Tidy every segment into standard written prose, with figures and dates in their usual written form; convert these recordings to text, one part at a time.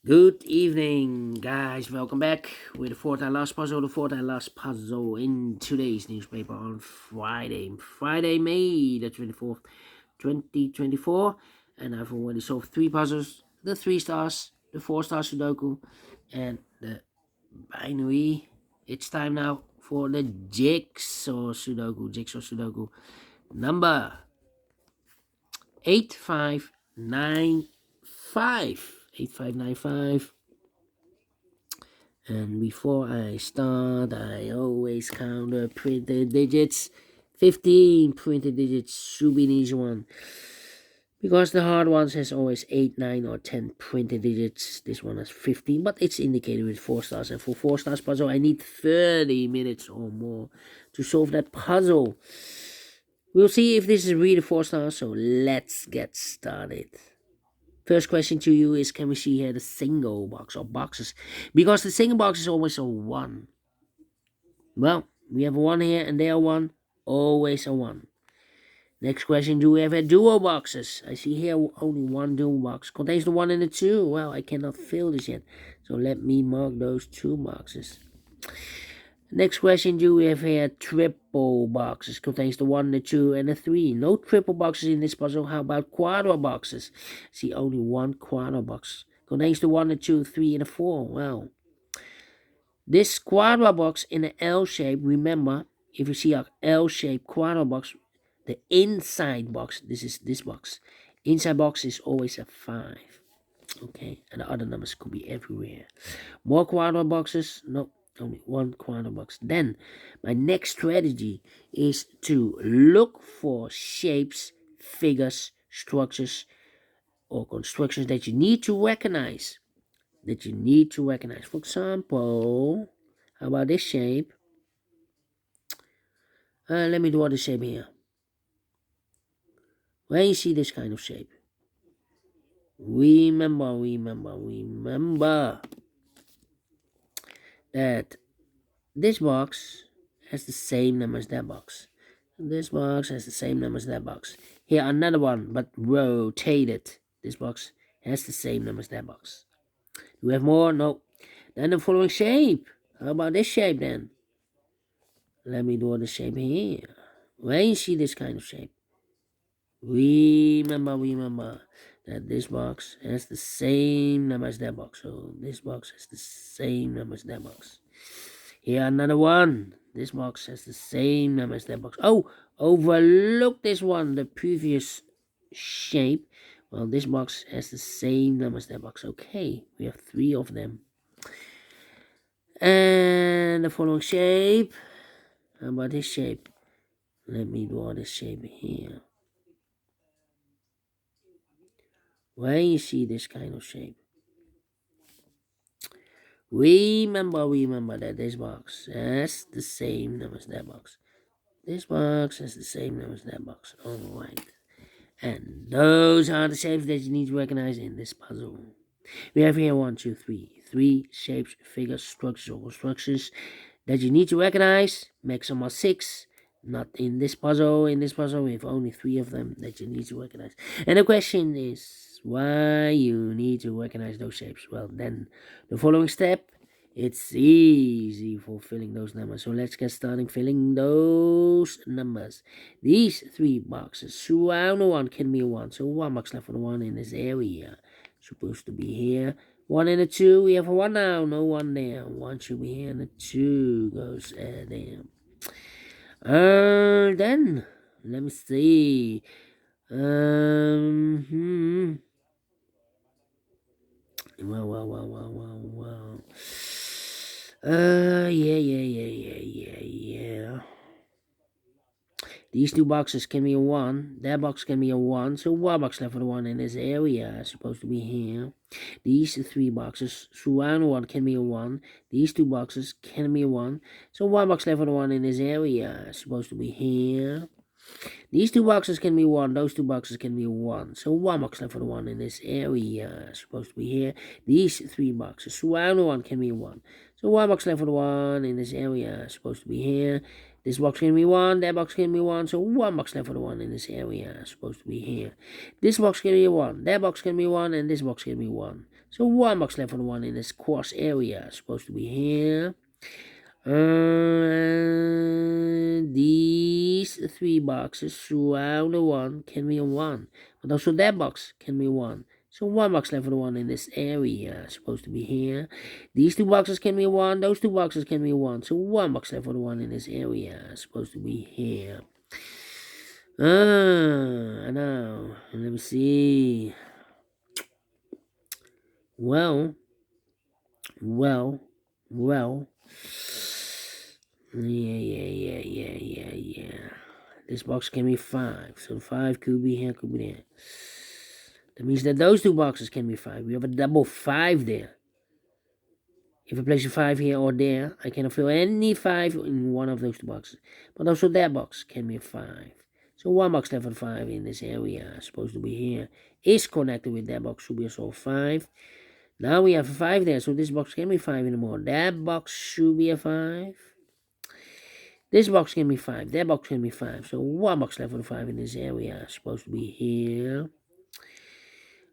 Good evening, guys. Welcome back with the fourth and last puzzle. The fourth and last puzzle in today's newspaper on Friday, May the 24th, 2024. And I've already solved three puzzles: the 3 stars, the 4 star Sudoku, and the binary. It's time now for the Jigsaw Sudoku number 8595. 8595. And before I start, I always count the printed digits. 15 printed digits should be an easy one. Because the hard ones has always 8, 9, or 10 printed digits. This one has 15, but it's indicated with 4 stars. And for 4 stars puzzle, I need 30 minutes or more to solve that puzzle. We'll see if this is really 4 stars, so let's get started. First question to you is, can we see here the single box or boxes? Because the single box is always a 1. Well, we have a 1 here and there 1, always a 1. Next question, do we have a dual boxes? I see here only one dual box. Contains the 1 and the 2. Well, I cannot fill this yet. So let me mark those 2 boxes. Next question, do we have here triple boxes? Contains the 1, the 2, and the 3. No triple boxes in this puzzle. How about quadra boxes? See, only 1 quadra box. Contains the 1, the 2, 3, and the 4. Well, this quadra box in an L shape, remember, if you see a L-shaped quadra box, the inside box, this is this box. Inside box is always a 5. Okay, and the other numbers could be everywhere. More quadra boxes? No. Only 1 quadra box. Then my next strategy is to look for shapes, figures, structures, or constructions that you need to recognize. For example, how about this shape? Let me draw the shape here. When you see this kind of shape, remember that this box has the same number as that box. This box has the same number as that box. Here, another one, but rotated. This box has the same number as that box. Do we have more? No. Then the following shape. How about this shape then? Let me draw the shape here. When you see this kind of shape, remember that this box has the same number as that box. So this box has the same number as that box. Here, another one. This box has the same number as that box. Oh, overlook this one, the previous shape. Well, this box has the same number as that box. Okay, we have 3 of them. And the following shape. How about this shape? Let me draw this shape here. When you see this kind of shape, remember that this box has the same number as that box. This box has the same number as that box. Alright. And those are the shapes that you need to recognize in this puzzle. We have here 1, 2, 3. 3 shapes, figures, structures, or constructions that you need to recognize. Maximum 6. Not in this puzzle. In this puzzle, we have only 3 of them that you need to recognize. And the question is, why you need to recognize those shapes? Well, then the following step, it's easy for filling those numbers. So let's get started filling those numbers. These 3 boxes surround the 1 can be a 1. So 1 box left for the 1 in this area. Supposed to be here. 1 and a 2. We have a 1 now. No 1 there. 1 should be here and the 2 goes there. Then let me see. Well. Yeah. These 2 boxes can be a 1. That box can be a 1. So 1 box left for the 1 in this area. It's supposed to be here. These 3 boxes surround 1 can be a 1. These 2 boxes can be a 1. So 1 box left for the 1 in this area. It's supposed to be here. These 2 boxes can be 1. Those 2 boxes can be 1. So 1 box left for the 1 in this area. It's supposed to be here. These 3 boxes surround 1 can be 1. So 1 box left for the 1 in this area. It's supposed to be here. This box can be 1, that box can be 1, so 1 box left for the 1 in this area. It's supposed to be here. This box can be 1, that box can be 1, and this box can be 1. So 1 box left for the 1 in this cross area. Supposed to be here. These 3 boxes throughout the 1 can be a 1. But also that box can be 1. So 1 box left for the 1 in this area. Supposed to be here. These 2 boxes can be 1. Those 2 boxes can be 1. So 1 box left for the 1 in this area. Supposed to be here. I know. Let me see. Well. Yeah. This box can be 5. So 5 could be here, could be there. That means that those 2 boxes can be 5. We have a double 5 there. If I place a 5 here or there, I cannot fill any 5 in one of those 2 boxes. But also that box can be a 5. So 1 box left for 5 in this area, supposed to be here, is connected with that box, should be also 5. Now we have a 5 there, so this box can be 5 anymore. That box should be a 5. This box can be 5. That box can be 5. So 1 box left for the 5 in this area, supposed to be here.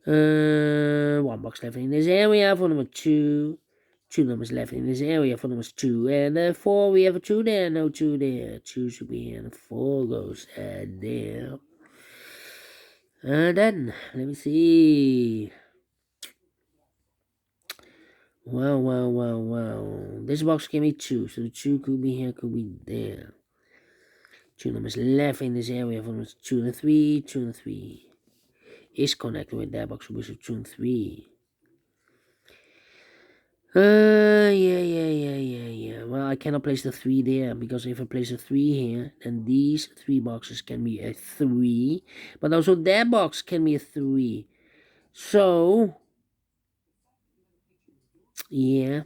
1 box left in this area for number 2. 2 numbers left in this area for numbers 2 and 4. We have a 2 there, no 2 there. 2 should be here, and 4 goes there. Then, let me see. Well. This box can be 2, so the 2 could be here, could be there. 2 numbers left in this area for numbers 2 and 3. 2 and 3 is connected with that box, so 2 and 3. Yeah. Well, I cannot place the 3 there, because if I place a 3 here, then these 3 boxes can be a 3. But also that box can be a 3. So, yeah.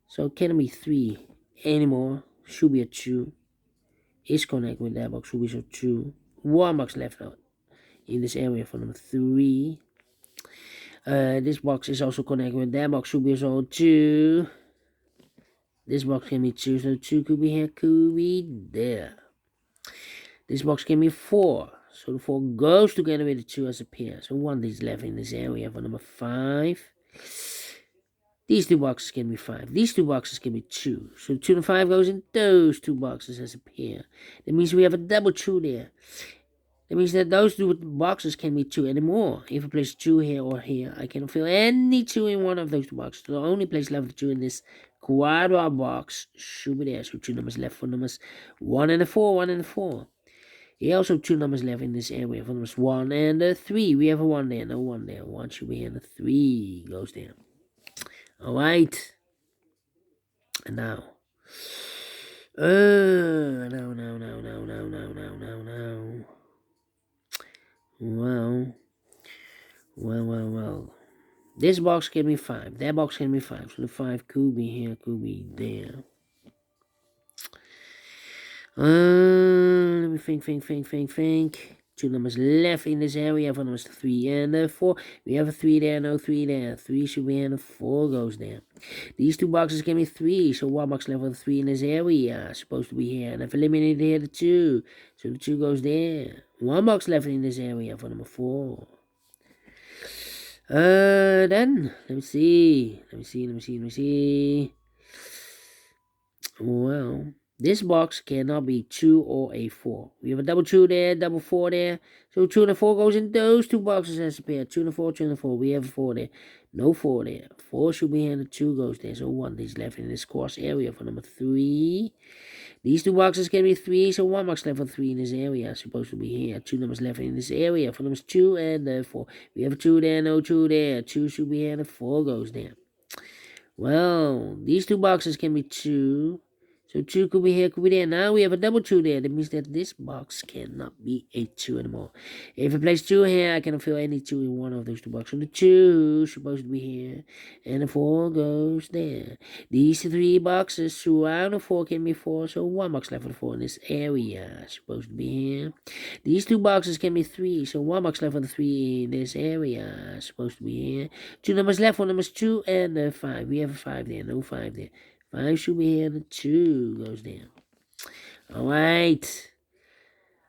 So it cannot be 3 anymore. Should be a 2. Is connected with that box, should be so 2. 1 box left out in this area for number 3. This box is also connected with that box, should be also 2. This box can be 2, so 2 could be here, could be there. This box can be 4, so the 4 goes together with the 2 as a pair. So 1 is left in this area for number 5. These 2 boxes can be 5. These 2 boxes can be 2. So 2 and 5 goes in those 2 boxes as a pair. That means we have a double 2 there. That means that those 2 boxes can be 2 anymore. If I place 2 here or here, I cannot fill any 2 in one of those 2 boxes. So the only place left for 2 in this quadra box should be there. So 2 numbers left for numbers 1 and 4, 1 and 4. Here also 2 numbers left in this area for numbers 1 and 3. We have a 1 there, no 1 there. 1 should be here, and 3 goes there. Alright. And now. No. Well. This box can be 5. That box can be 5. So the 5 could be here, could be there. Let me think. 2 numbers left in this area for numbers 3 and 4. We have a 3 there, no 3 there. 3 should be here, and 4 goes there. These 2 boxes can be 3, so 1 box left for the 3 in this area. Supposed to be here, and I've eliminated here the 2. So the 2 goes there. 1 box left in this area for number 4. Then, let me see. Well, this box cannot be 2 or a 4. We have a double 2 there, double 4 there. So 2 and a 4 goes in those 2 boxes as a pair. 2 and a 4, 2 and a 4. We have a 4 there. No 4 there. 4 should be here, and the 2 goes there. So 1 is left in this cross area for number 3. These 2 boxes can be 3, so 1 box left for 3 in this area. Supposed to be here. 2 numbers left in this area for numbers 2 and 4. We have a 2 there, no 2 there. 2 should be here, and the 4 goes there. Well, these 2 boxes can be 2. So 2 could be here, could be there. Now we have a double 2 there. That means that this box cannot be a 2 anymore. If I place 2 here, I cannot fill any 2 in one of those 2 boxes. So the 2 is supposed to be here, and the 4 goes there. These 3 boxes throughout the 4 can be 4. So 1 box left for the 4 in this area. Supposed to be here. These 2 boxes can be 3. So 1 box left for the 3 in this area. Supposed to be here. 2 numbers left for numbers 2 and 5. We have a 5 there, no 5 there. 5 should be here, and the 2 goes there. Alright.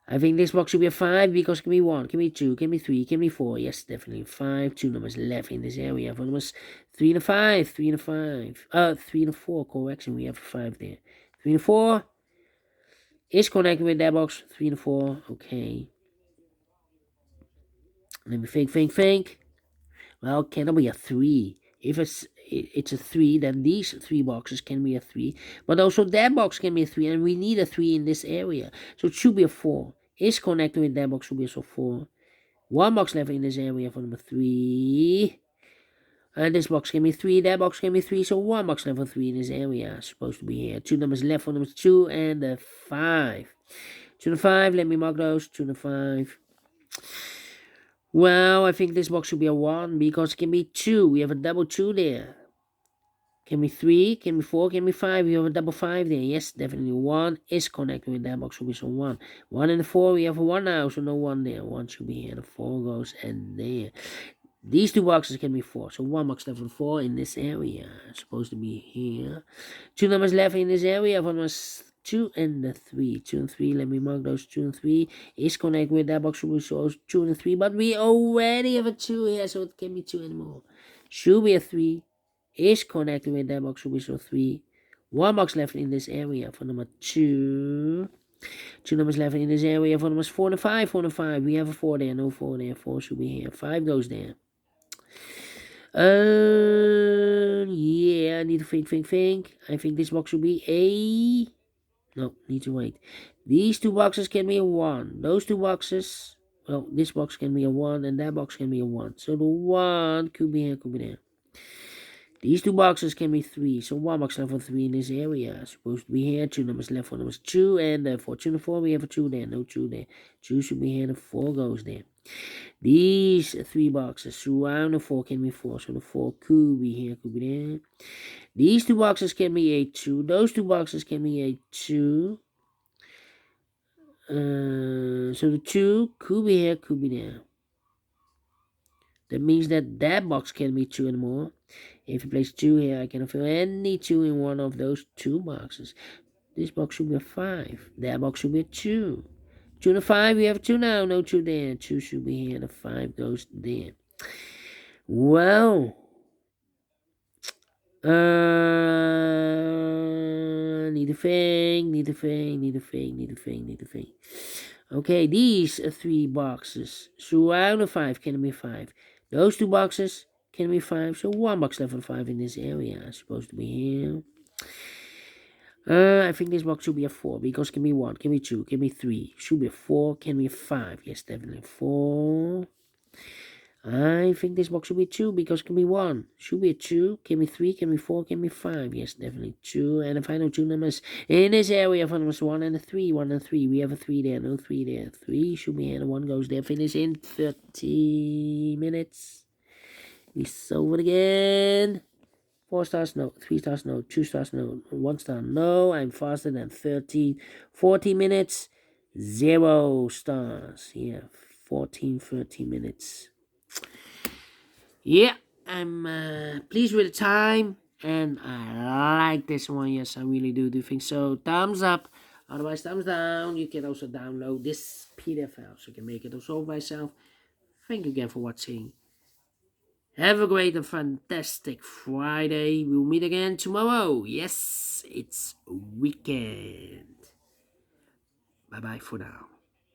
I think this box should be a 5 because give me 1, give me 2, give me 3, give me 4. Yes, definitely 5. 2 numbers left in this area. For numbers 3 and a 5, 3 and a 5. 3 and a 4. Correction, we have a 5 there. 3 and a 4 is connected with that box. 3 and a 4. Okay. Let me think. Well, can it be a 3? If it's a 3, then these 3 boxes can be a 3. But also that box can be a 3, and we need a 3 in this area. So it should be a 4. Is connected with that box, should be also 4. 1 box left in this area for number 3. And this box can be 3, that box can be 3, so 1 box left for 3 in this area. Supposed to be here. 2 numbers left for number 2 and the 5. 2 and 5, let me mark those. 2 and 5. Well, I think this box should be a 1 because it can be 2. We have a double 2 there. Can be 3, can be 4, can be 5. We have a double 5 there. Yes, definitely 1 is connected with that box. Should be so 1. 1 and 4, we have a 1 now, so no 1 there. 1 should be here. The 4 goes and there. These 2 boxes can be 4. So 1 box left for 4 in this area. It's supposed to be here. 2 numbers left in this area. 1 was 2 and the 3. 2 and 3. Let me mark those 2 and 3. Is connected with that box. Should be so 2 and 3. But we already have a 2 here. So it can't be 2 anymore. Should be a 3. Is connected with that box. Should be so 3. 1 box left in this area for number 2. 2 numbers left in this area for numbers 4 and 5. 4 and 5. We have a 4 there. No 4 there. 4 should be here. 5 goes there. Yeah, I need to think. I think this box should be a... No, need to wait. These 2 boxes can be a 1. Those 2 boxes... Well, this box can be a 1 and that box can be a 1. So the 1 could be here, could be there. These 2 boxes can be 3. So 1 box left for 3 in this area. Supposed to be here. 2 numbers left for numbers 2. And for 2 and 4, we have a 2 there. No 2 there. 2 should be here. The 4 goes there. These 3 boxes surround the 4 can be 4. So the 4 could be here, could be there. These 2 boxes can be a 2. Those 2 boxes can be a 2. So the 2 could be here, could be there. That means that that box can be 2 and more. If you place 2 here, I cannot fill any 2 in one of those 2 boxes. This box should be a 5. That box should be a 2. 2 and a 5, we have 2 now. No 2 there. 2 should be here. The 5 goes there. Well. Need to think. Okay, these 3 boxes surround the 5 can be 5. Those 2 boxes can be 5. So 1 box left for 5 in this area. Supposed to be here. I think this box should be a 4 because can be 1, can be 2, can be 3. Should be a 4, can be a 5. Yes, definitely 4. I think this box should be 2 because it can be 1. Should be a 2, can be 3, can be 4, can be 5. Yes, definitely 2. And the final 2 numbers in this area for numbers 1 and a 3. 1 and 3. We have a 3 there, no 3 there. 3 should be here, and 1 goes there. Finish in 30 minutes. We solve it again. 4 stars, no. 3 stars, no. 2 stars, no. 1 star, no. I'm faster than 40 minutes. 0 stars. Yeah, 30 minutes. Yeah, I'm pleased with the time, and I like this one. Yes, I really do think so. Thumbs up, otherwise thumbs down. You can also download this PDF file, so you can make it also by yourself. Thank you again for watching. Have a great and fantastic Friday. We'll meet again tomorrow. Yes, it's weekend. Bye-bye for now.